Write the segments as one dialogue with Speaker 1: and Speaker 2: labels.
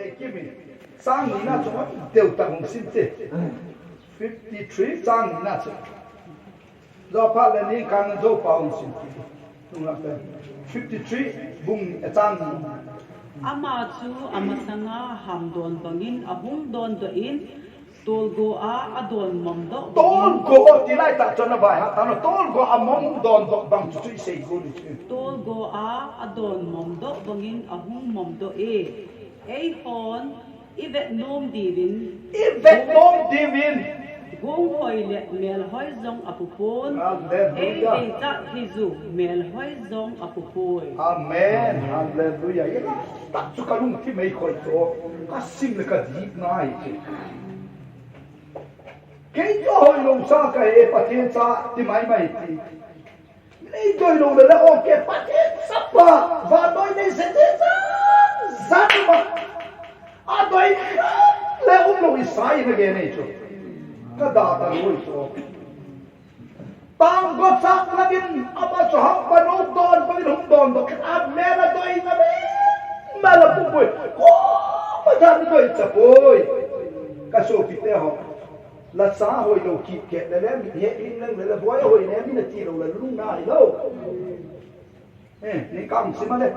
Speaker 1: te kimi sang ni na chong deu tang sim te 53 sang ni na chong do pa le ni kan do pa ong sim tung la pe 53 bung chang
Speaker 2: ama chu amasanga hamdon bangin ahum don do in tolgo a adon momdo
Speaker 1: tol go ti lai ta chona bai ha ta no tol go amom don do bang chu sei go ni
Speaker 2: tolgo a adon momdo bangin ahum momdo e hon ivet nom divin gong hoi le mel hoi zong apupon ta hizu mel hoi zong apupoi
Speaker 1: amen hallelujah ya ta chu kalung ti mai khoi to ka sim le ka di nai ke jo hoi long sa ka e patien sa ti mai mai ti nei doi lo le o ke patien sa pa va doi nei se te sa ma a doi le lo isai na ge nei cho ka da ta lo cho tang go sak na bin ama cho hang pa no don pa hum don do a me na doi na be ma la pu poi ko pa da ni doi cha poi ka so pi te ho la sa hoi lo ki ke le le he in nang le boy hoi ne mi na ti lo la lu na ni lo ni kam si ma le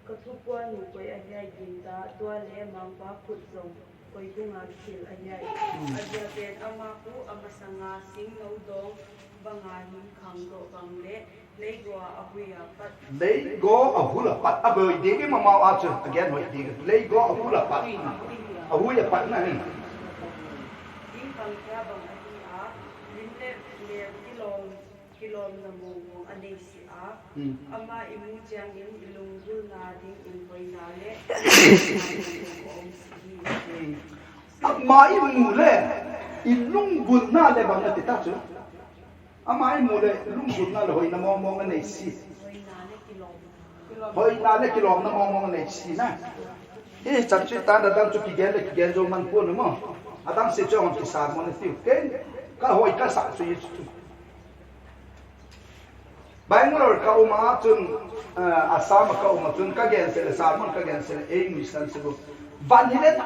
Speaker 3: Katupuan mo ko'y anyay ginta, tuwale mamba kutsong, ko'y gungagsil anyay. Adyapet amaku amasangasing naudong, banganin kanggo bangle, legwa ahuyapat.
Speaker 1: Lego ahulapat, aboy digi mamawacho again hoy digi. Lego ahulapat. Ahuyapat na ni.
Speaker 3: Ding pangkyabang ahiya, linte ler kilom na mong anesi a, ama imujang ilunggu na ding inboy nale,
Speaker 1: Ama imule ilunggul na le bang atita chu. Ama imule ilunggul na le hoy na mong anesi. Hoy na le kilom na mong anesi na. Chan chi ta da dang chu ki gen jo man pu no mo. Adang se cho hon ki sa mo ne tiu ken ka hoy ka sa chu yi chu. Bangalore ka uma chun Assam ka uma chun ka gen se Assam ka gen se English san se go van hile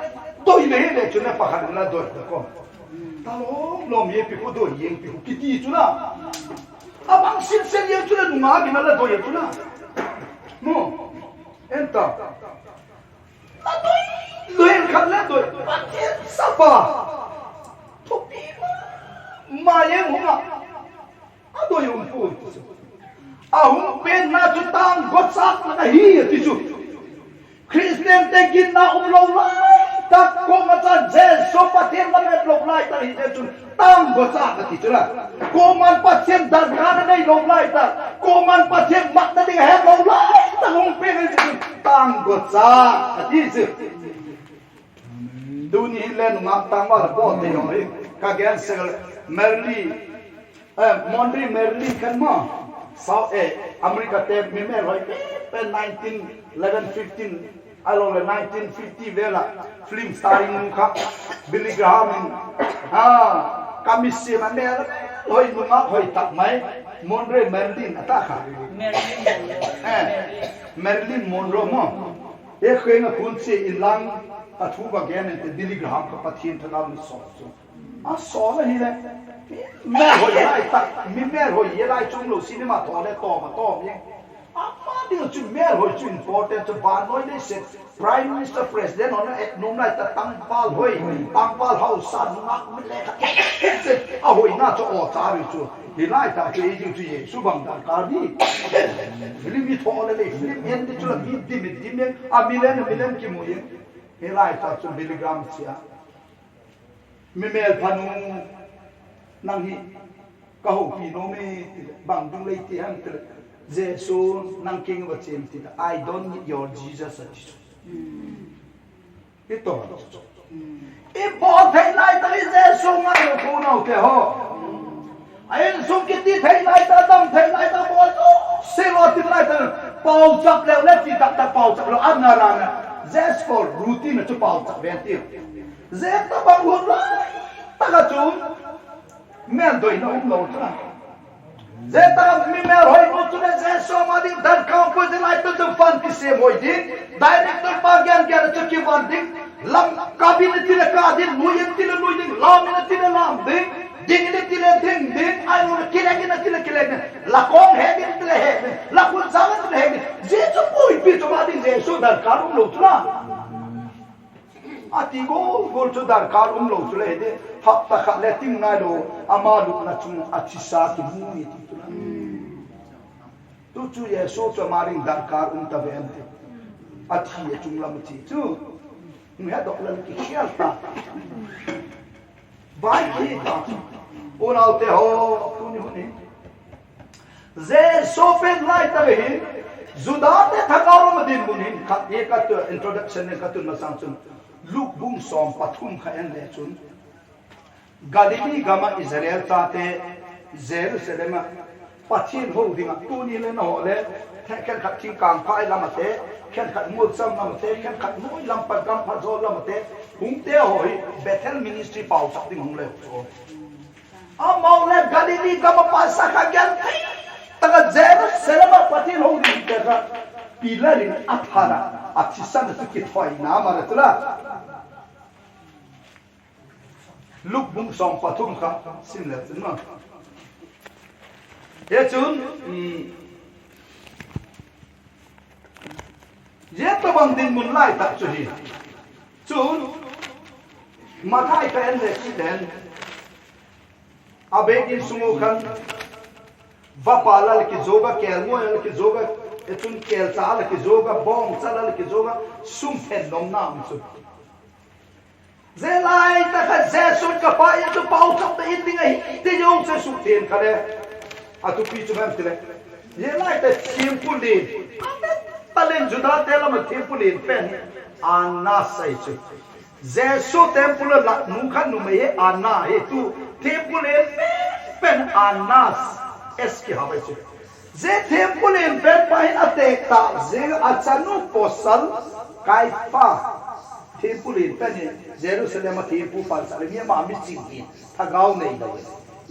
Speaker 1: doi le le chun na pakhan na doi ko talong lom ye pi ko doi yeng pi ko kiti chu na abang sin se ye chu na nga bi na la doi chu na no enta la doi doi khan la doi patin sapa topi ma ye hunga adoi un pu ahum pen na chu tang got sak na hi ti chu Christian te gin na lo lai ta ko ma cha je so patien na me lo lai ta hi chu tang got sak ti chu la ko man patien dar ga na nei lo lai ta ko man patien mak na ding he lo lai ta hum pen chu tang got sak ti chu du ni len ma tang ma po te yo ka gen se merli kan ma South America te mime roi pe 1911-15 alo le 1950 vela film starring nunca Billy Graham kamisi mane hoi nunga hoi tak mai Monroe Marilyn ataka Marilyn Monroe mo e khenga kunse ilang athu ba gen te Billy Graham ka pathin thana so a so na hi le me hoi lai tak mi me hoi ye lai chung lo cinema to le to ma to mi ama dio chu me hoi chu important to ban noi le se prime minister president on nom lai ta tang pal house san mak mi le ka a hoi na cho o cha ri chu hi lai ta chu ji chu ye su bang da ka ni film mi to le film yen de chu la bi di me a milen ki mo ye hi lai ta chu milligram sia mi mel phanu nang hi ka ho pi no me bang dung lei ti han te jesu nang king wa chem ti I don't need your Jesus ito ipo thai lai ta jesu nga lo ko no ke ho ai sum ki ti thai lai ta dam thai lai ta bo se lo ti lai ta pau chap le le ti ta pau chap lo an na ra na just for routine to pau chap ven ti zeta bang ho lai ta ka chu men doi no lo tra Zeta mimer hoi nutune zeso madi dan kampu delai tu fan kise moidin director bagian gyara chuki banding lam kabinet tile kadin nuyen tile nuyen lam tile lam ding ding tile ding ayo tile kile la kong he tile he la kun zangat tile he zeso poi pito madi zeso dan karum lutla ati gol tu dan karum lutla he hatta khaleting ngalo amalu na chung achisa ki mui tu chu ye so cho maring dar kar ta vente athi ye chung lam chi chu me ha dok lam ki khial ta bai ki ta unau te ho tu ni huni ze so pe lai ta ve juda te thakar ma din bunin khat ye ka to introduction ne ka tu na sam chun luk bum som pathum kha en le chun Galilee gama Israel tate Jerusalem pathin ho dinga tuni le no le khen khat chi kang phai lamate khen khat mu sam lamate khen khat noi lam pa gam pha zo lamate hung te hoi Bethel ministry pau sak ding hung le so amau le Galilee gama pasa ka gyan taga Jerusalem pathin ho ding te ka pilarin athara athisan tu ki thoi na mara tula lúc bung song pathum kha sim le chun ye chun ye to bang din mun lai ta chu hi chun ma khai pen le chi den abe din sungu khan va palal ki zoga kelmo el ki zoga etun kel sal ki zoga bom salal ki zoga sum phen nom nam chu Zelai ta kha zesun ka pa ya tu pau kap ta in dingai te yong se su ten khale atu pi chu bam tile Zelai ta sim pulin palen juda tela ma tim pulin pen anna sai chu zesu temple la nu khan nu me anna he tu tim pulin pen annas es ki ha chu ze tim pulin pen pa hin atek ta ze achanu posal kai pa Tempulin pani Jerusalem tempu par salimia ma michi tha gaw nei da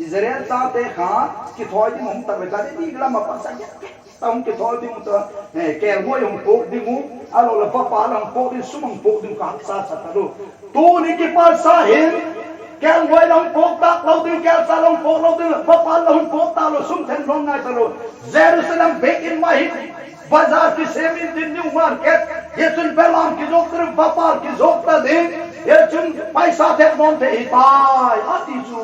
Speaker 1: Israel ta te kha ki thoi di mong ta ve ta ni gla ma pa sa ya tong ki thoi di mu ta kel mo yong po di mu alo la pa pa lang po di sumang po di ka sa sa ta do tu ni ki par sa hin kel mo lang po ta lo di kel sa long po lo di pa pa long po ta lo sum then long ngai ta lo Jerusalem back in my hit बाजार की सेविंग दिन new market ये चुन पेलाम की जोक तरफ व्यापार की जोक ता दिन ये चुन पैसा थे नॉन थे हिताय आती चु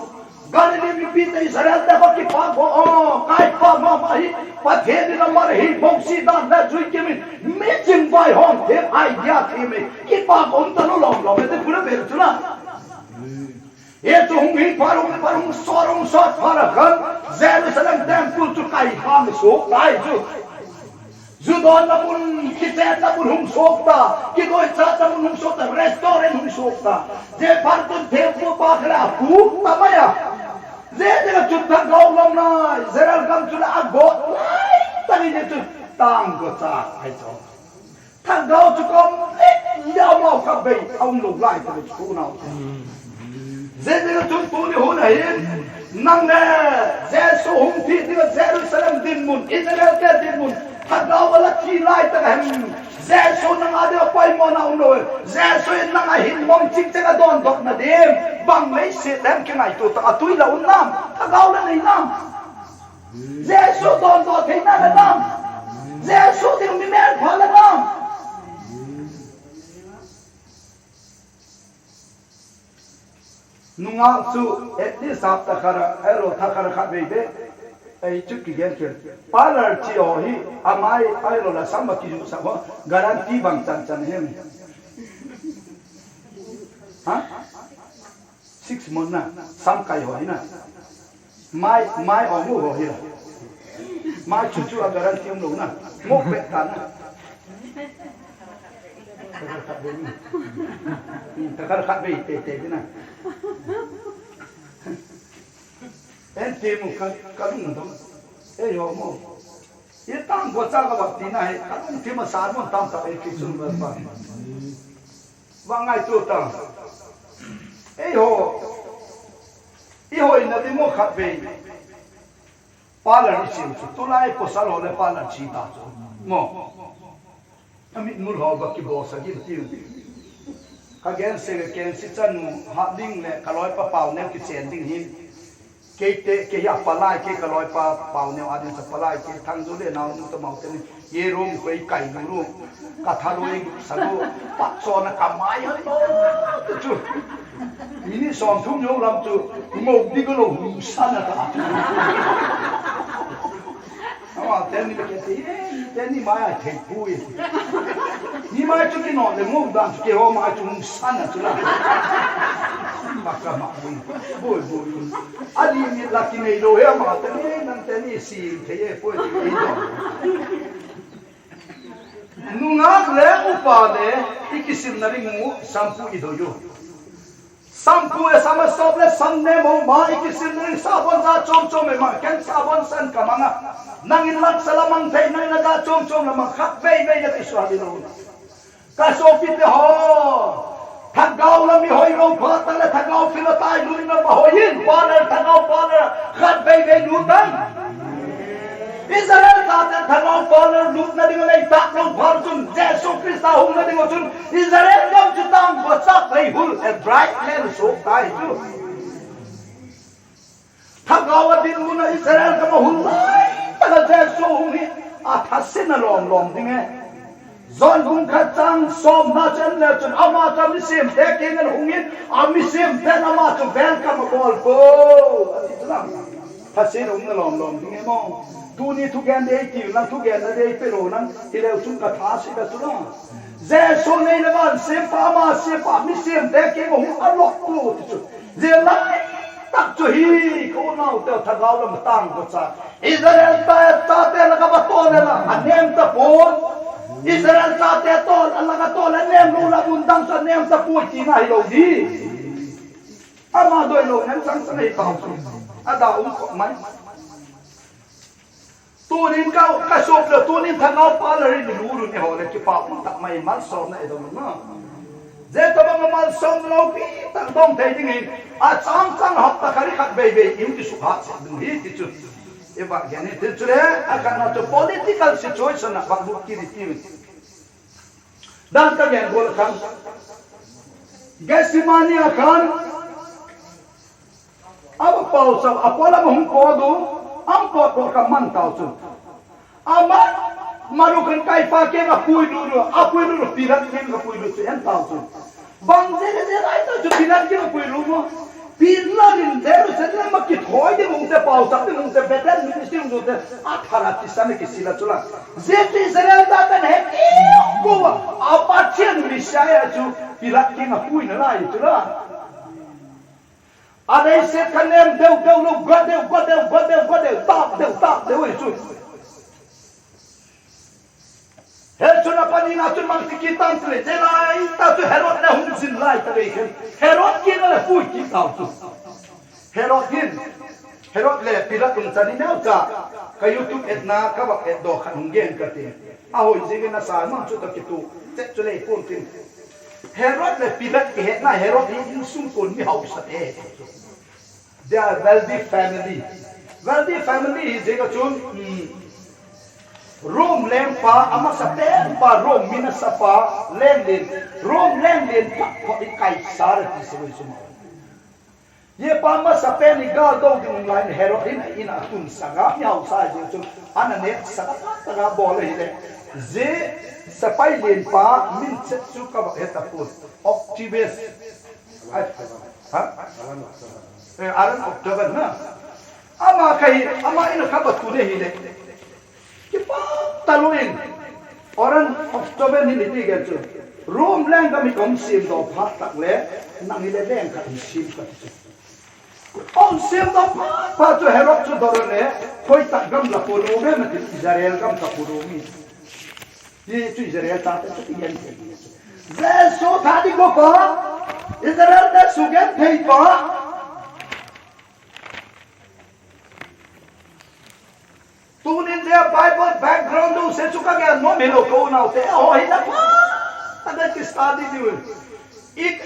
Speaker 1: गरीबी में पीते इसराइल ते बाकी पाग हो काय पा मा माही पथे दिन मर ही बोक्सी दान न जुई के में मेचिंग बाय होम थे आइडिया थे में कि पाग हम तनो लॉम लॉम ते पूरे बेर चुना ये तो हम ही पारूं सोरूं सोत फरकन जेरूसलम टेंपल चु काय काम सो काय चु Judon na pun kitet na pun hum sokta, kikoy chat na pun hum sokta, restaurant hum sokta. Je partun tempo pakla pu tamaya. Je de chutta gaulam na, zeral kam chula agot. Tani je chut tang go cha ai cho. Thang gau chu kom ya mau ka bei ông lục lại ta chu nào. Je de chut tu ni hun hai nang ne je so hum thi ti Jerusalem din mun Israel ke din mun Tagaw wala chi lai ta hem Zeso nang ade poi mo na uno Zeso nang hin mong ching chang don dok na dem bang mai se dem ke ngai tu ta atui la unnam tagaw la nei nam Zeso don do the na la nam Zeso ding mi mer phala nam nunga su etni sap ta khara ero tha khara kha be be ai chuk ki gen ke palar chi ho hi amai ai lo la sam ki ju sa ho garanti bang chan chan hem ha 6 month na sam kai ho hi na mai ho mu ho hi mai chu chu garanti um lo na mo pe ta na ta kar kha be te na en temu ka lung dom e yo mo ye tang go cha ga bak ti na he ka lung tema sar mo tam ta e ki sun ba pa wa ngai tu ta e ho ina di mo khat be parlor sim tu lai posal hole parlor chi ta mo ami mul ho ba ki bo sa gi tiu ka gen se ke ken si chan ha ding le kaloi pa pau ne ki chen ding hin ke te ke ya palai ke kaloi pa pau ne adin sa palai ke thang du le naw nu to mau te ye rom koi kai nu ru ka tharoi sa lu pa so na ka mai ha to chu ini som thum yo lam chu mo di ko lo sa na ta ama ten ni ke ten ni mai ai thei pui ni mai chu ki no le mo dan chu ke ho mai chu sa na chu la maka ma bui bui ali ni la ki nei lo he ma te ni nan te ni si te ye poi ti ni do nunga le upa le ikisim na ring mu sampu ido yo sampu e sama soble sanne mo ma ikisim na ring sabon za chom chom e ma ken sabon san kamanga nangin lak salamang thei nai na da chom chom la ma khak vei vei na ti swali no ka so pit ho thagau la mi hoi ro pha ta la thagau phila tai lu na ma hoin pa la thagau pa la khat vei vei lu tan Israel ta ta thagau pa la lu na ding lai ta long phar chun Jesu Christ hum na ding chun Israel gam chu tang ba sak lai hul a bright land so tai chu thagau din lu na Israel ka ma hul lai ta Jesu hum ni a thasin na lom lom ding e Zon hung kacang som na chen le chen ama cha mi sim te king an hungin ami sim te na ma chu welcome ball po ati tlang phasin hung na lom lom ding mo tu ni thu gan de ti lang thu gan na de pe ro nang ti le chun ka tha si da tu na je so nei le ban sim pa ma sim pa mi sim te king hung a lok tu chu je lai tak chu hi ko nau te thagau lam tang ko cha Israel ta ta te la ka ba to le la anem ta pon Israel sa te tol Allah ka tol nem lu la bundang sa nem sa pu chi na hi lo di ama doi lo nem sang sang hi tao ada ko mai tu nin ka sop le tu nin thangau pa la ri lu ru ni ho le ki pa tak mai mal so na e do na je to ba mal som lo pi tak dong thei ding hi a chang chang hap ta khari khat be be im ki su kha se du hi ti chu eba gene te chule akan na to political situation na ba bu ki ri ti dan ka gen bol kan Gesimani akan aba pau sa apola mo hum ko do am ko ka man tau chu ama maru kan kai pa ke na pui du pirat ke na pui du en tau chu bang je ai to chu pirat ke na pui mo Pinlagin dero sedla makit hoy de mungte pausa de mungte betel ministry mungte athara tisane kisila chula zeti Israel datan he ko apachien misaya chu pilat kinga pui na lai chula adai se kanem deu lu godeu tap de oi chu Her chuna pani na chun mang kitam tle jelai ta chu herot na hum sin lai ta ve herot kin la pui ki tau chu herot le pilat kun chani na cha ka YouTube etna ka ba et do khan gen ka te a hoi jing na sa ma chu ta ki tu che chu le pun tin herot le pilat ki het na herot in sum kon mi hau sa te they are wealthy family jing ka chun Rome lempa ama sa tempa Rome minasapa lendin Rome lendin pa Kaisar ti solution ye pa ma sa peni ga do ding line heroin in atun saga yaw sa je chu anane sa taga bol hile je sa pai lempa min chu ka ba eta put optives ha aran october na ama ina ka ba tu ne hile Kipa taluin orang October ni liti gitu. Room lang kami komsim do patak le nang ile leng ka sim ka tu. Komsim do pa tu herok tu dorone koi tak gam la polo me mati Israel gam ka polo mi. Ye tu Israel ta ta ti yan ke. Ze so thadi go pa Israel da sugen thei pa Tunin dia Bible background do se chuka ga no melo ko na te oh ina pa ada ki study di ik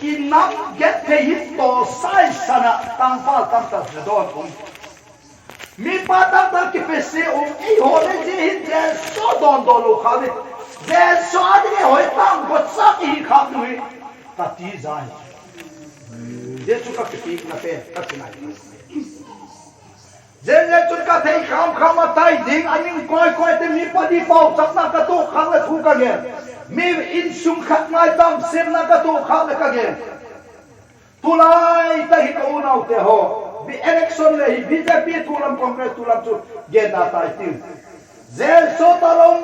Speaker 1: inam get te hit to sai sana tang pa tam ta don mi patang tak kipese ei hole je hin je so don lo khade je so ade hoi tang ko sak hi kham nui ta ti zai je chu ka kipi na pe ka sinai je le chu ka thei kham tai ding aning koi te mi pa di pau chak na ka to khang la thu ka ge mi in sum khat ngai tam sem na ka to khang la ka ge tulai ta hi ko nau te ho bi election le hi BJP tulam congress tulam chu gen da tai tin zel so talong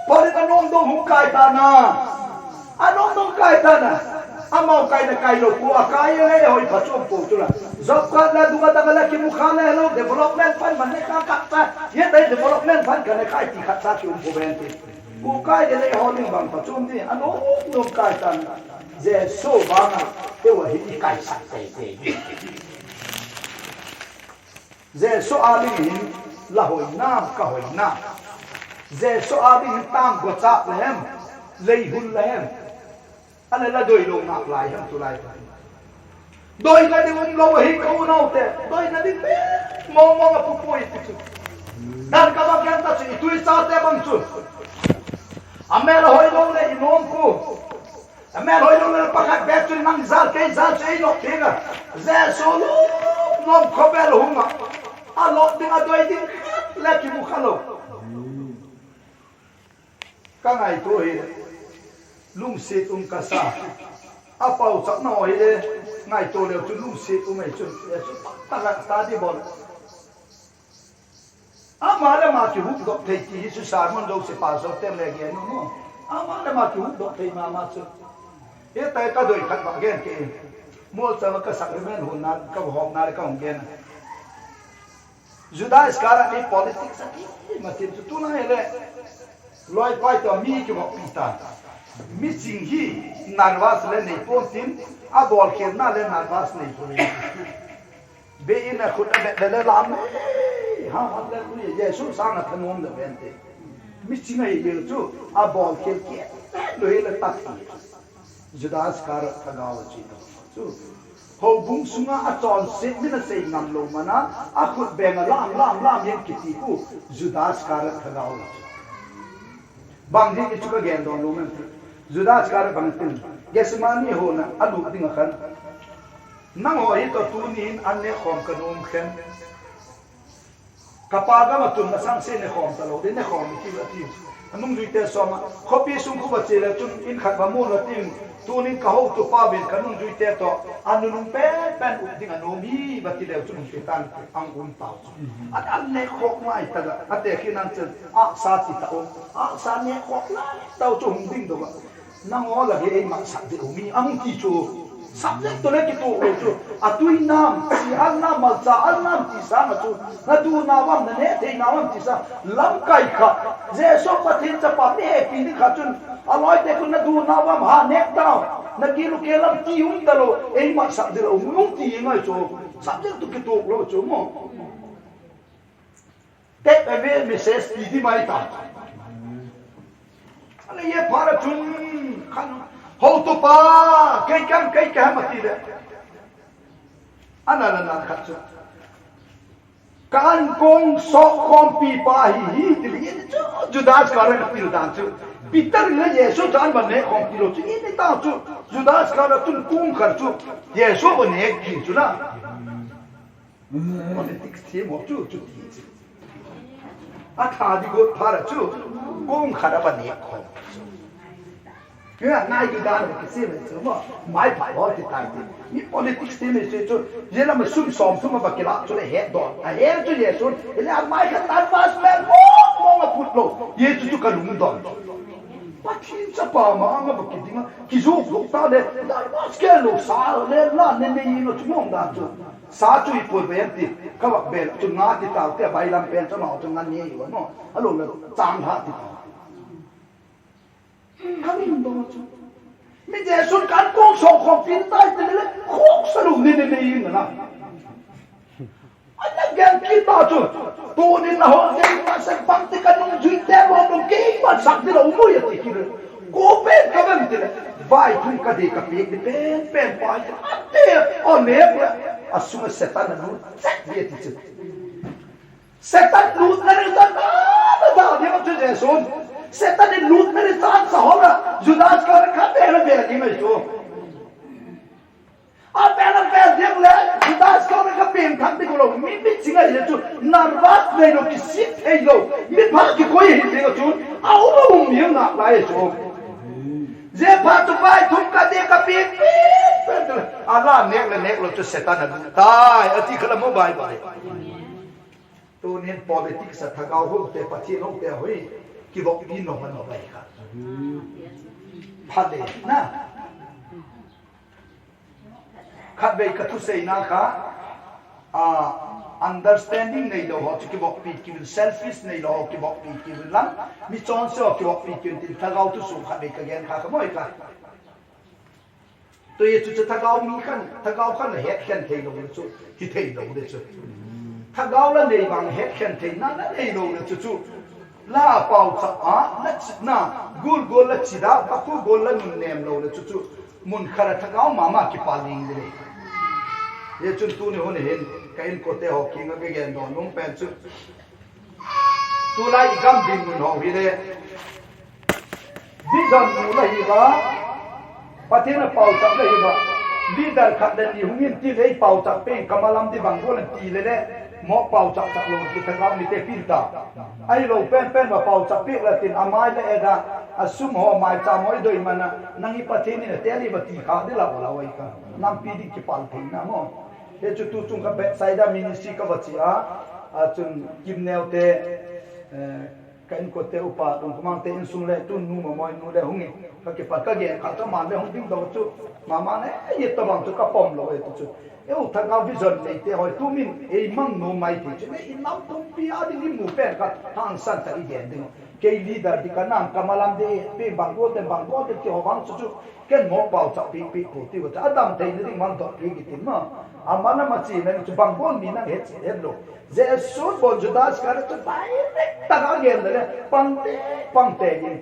Speaker 1: pori ta nong dong hu kai ta na anong dong kai ta na amau kai na kai lo ku akai le hoi phachom pu tu la job card la dunga ta la ki mu kha le lo development fund man ne ka ta ye dai development fund ka ne kai ti khat sa ki bu ben ti ku kai le ho ning bang phachom ni anong dong kai ta na je so ba na te wa hi kai sa te je so ali hin la hoi na ka hoi na je so ali tang go cha lem lei hun lem ana la doi lo nak lai ham tu lai doi na di lo hi ko no te doi na di pe mo nga pu pui ti dan ka ba kan ta chi tu sa te bang chu amel hoi lo le inom ku amel hoi lo le pa ka be tu nang zal ke zal che no tega je so lo nom ko be lo huma a lo ding a doi ding la ki mu khalo ka ngai to hi lung se tum ka sa a pau chak na oi le ngai to le chu lung se tum ai chu ta la ta di bol a ma le ma ki hu do thei ti su sa mon do se pa so tem le ge no a ma le ma ki hu do thei ma chu e tai ka doi khat ba gen ke mo cha ka sak le men hun na ka hom na ka hom gen Judas cara ni politics aqui mas tem tu na ele loi pai to mi ki mo pita mi singhi narvas le nei pontin a bol ke na le narvas nei pon be ina khut be le lam ha le ku ye yesu sang na thanom de bente mi singa ye chu a bol ke lo ele tak Judas cara thagawa chi chu ho bung sunga a chon sit mina sei ngam lo mana a khut be nga lam yen kiti ku Judas cara thagaw bang ji ki chuka gen don lo men Judas cara bang tin gesmani ho na alu ding khan nang ho hi to tu nin an ne khom kanum khen kapaga ma tun na sang se ne khom ta lo de ne khom ki la ti anung duite soma khopi sung khu ba che la chun in khat ba mo la tin tunin ka ho tu pa ben kanung duite to anunung pen u ding anomi ba ti le chun ti tan ang un ta an ne khok mai ta ga ate khinan chen a sa ti ta o a sa ne khok la tau chu hung ding do ba nang o la ge ma sa de mi ang ti chu subject to le ki to o chu atui nam si an nam mal cha an nam ti sa ma chu na du na wam na ne te na wam ti sa lam kai kha je so pathin cha pa ne pi ni kha chun aloi te kun na du na wam ha ne ta na ki lu ke lam ti um ta lo ei ma sa de lo mung ti ngai chu subject to ki to lo chu mo te pe ve me ses ti di mai ta ana ye para chun khan ho to pa kai kam ma ti de ana na khat chu kan kong so kom pi pa hi ti li Judas kare na pil dan chu Peter le Yesu jan ban ne kom pilo chu ni ta chu Judas kare tun kung khar chu Yesu ban ne ki chu na politics thi mo chu ti a tha di go phara chu kung khar ban ne khom Kaya nai di dan ke se me chu mo mai pa ho ti tai ti ni politics ti me se chu ye la ma sum som sum ba ke la chu le he do a he chu Yesu ele a mai ka tan pas me mo ma put lo ye chu ka lung do Patin sa pa ma nga ba ki dinga ki zo lo ta le da mas ke lo sa le la ne ne yi no chu mong da chu sa chu I po be ti ka ba be chu nga ti ta te bai lam pen chu ma chu nga ne yo no a lo le chang ha ti Kamin do chu mi je sun kan kong so khom tin tai te le khok sa lu ne ne yi na Ana gan ki ta chu tu ni na ho de ma sa pang te kan nong jui te mo no ke ma sak ti lo mo ya ti ki ko pe ka ban te vai tu ka de ka pe pen pa ate o ne asuma setan no sak ye ti chu Setan lut na rin saan na di ba siya Jesus? Setan ni lut na rin saan sa hora. Judas ka rin ka pera di ba ito? At pera di ba Judas ka rin ka pera kami ko lang. Mimit siya ito. Narvat na ito kisit ay ito. Mipaki ko yung hindi ito. Aura umiyong na ba ito? Zepa tu pai thum ka de ka pin ala nek lo tu setan na tai ati khala mo bai bai tu nin politic sa thagau ho te pachi no te hoi ki bok ni no man bai ka phade na khat bai ka tu sei na ka understanding nei lo ho ki bok pi ki selfish nei lo ki bok pi ki lang mi chon so ki bok pi ki tin thagau tu su khat bai ka gen ka moi ka to ye chu thagau mi khan thagau khan het khan thei lo chu ki thei lo de chu thagau la nei bang het khan thei na na nei lo de chu la pau cha na na gul gol la chida ka ku gol la nun nem lo de chu mun khara thagau mama ki paling de ye chu tu ne ho ne hen kain kote ho kinga ge gen don nung pen chu tu lai gam din mun ho hi le di don mu la hi ba patina pau chap la hi ba leader khat den ni hungin ti le pau chap pe kamalam di bang bol ti le mo pau chap chap lo ki thangam mi te pil ta ai lo pen pen ba pau chap pe la tin amai le eda asum ho mai cha moi doi mana nangi pathini ne te li ba ti kha de la wai ka nam pi di ki pal thein na mo he chu tu chung ka backside ministry ka bachia chun kimneu te kain ko te upa dong kumang te insung le tu nu mo moi nu le hungi ka ke pa ka ge ka to man le hung ding do chu mama ne ye to bang chu ka pom lo e chu eu thanga vision le te hoi tu min e mang no mai te chu ne in nam tum pi a di mu pen ka hang san ta i gen ding ke leader di ka nam kamalam de pe bangko te ki ho bang chu ken mo pau cha pi pi ko ti wa adam te ni mang to ki ki tin ma amana ma chi na chu bangko mi na het lo je so bo judas ka chu direct ta ga gen le pangte ni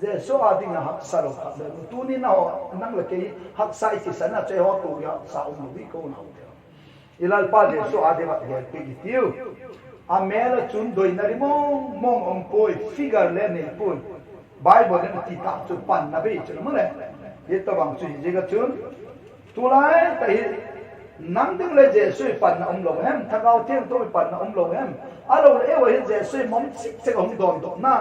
Speaker 1: je so adi na hak sa lo kha le tu ni na ho nang le ke hak sai si sana che ho tu ya sa um bi ko na ilal pa je so adi ba ge ki ki tiu a mela chun doi na ri mong om poi figure le ne poi bible ne ti ta chu pan na be chu mo le ye to bang chu je ga chun tu lai ta hi nang ding le je sui pan na om lo hem thagau tiang to pan na om lo hem alo le e wa je sui mom sik se hom don to na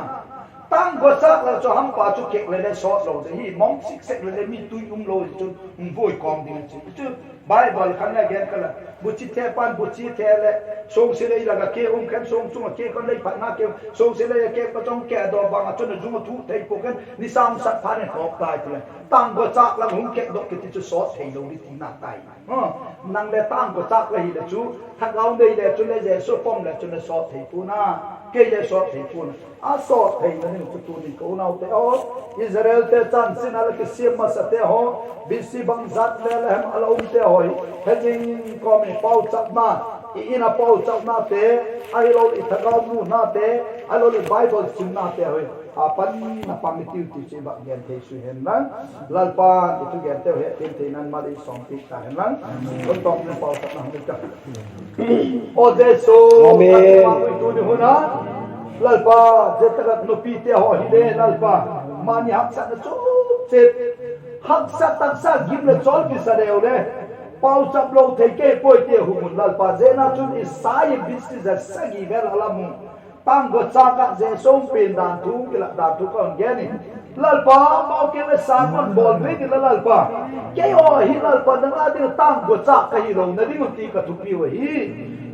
Speaker 1: tang go sak la cho ham pa chu kek le so lo de hi mom sik se le mi tu lo chu voi kom ding chu bible khan la gen kala buchi the pan buchi the le song se le la ga ke khan song chung ke kon le phat na ke song se le ke pa chong ke do ba nga chu na jung thu thei ko kan ni sam sat pha ne kop tai tu le tang go chak la hum ke do ke ti chu so thei lo ni ti na tai nang le tang go chak la hi le chu thak au nei le chu le je so pom le chu na so thei pu na ke je so thei pu na a so thei na ni chu tu ni ko na te o Israel te chan sin ala ke sim ma sa te ho bisi bang zat le le ham ala te hoi hejing ko me pau chap na ina pau chap na te ai lo i thagau nu na te ai lo bible sim na te hoi apan na pamitiu ti che ba gen te su hen lang lalpa itu gen te he tin tin nan ma li song ti ta hen lang kon tong ne pau chap na hoi ta o de so amen tu ni hona lalpa je takat no pi te ho hi de lalpa mani hak sa na chu che hak sa tak sa gim le chol ki sa de le pau chap lo thei ke poi te hu mun lalpa je na chun is sai business a sagi vel alamu tang go cha ka je som pin dan thu ki la dan thu kon ge ni lalpa mau ke le sa mon bol ve ki lalpa ke ho hi lalpa dang a ding tang go cha ka hi lo na ding ti ka thu pi wa hi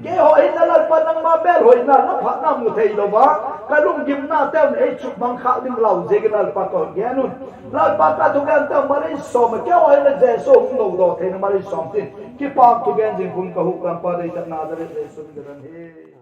Speaker 1: ke ho hi lalpa nang ma bel hoi na la phat na mu thei lo ba ka lung gim na tem ei chuk bang kha ding lau je ki lalpa kon ge nun lalpa ka thu gan ta ma le so ma ke ho hi le je so lo do thei na ma le som tin ki pa thu gan jing kun ka hu kan pa dei ta na da re so ni ran he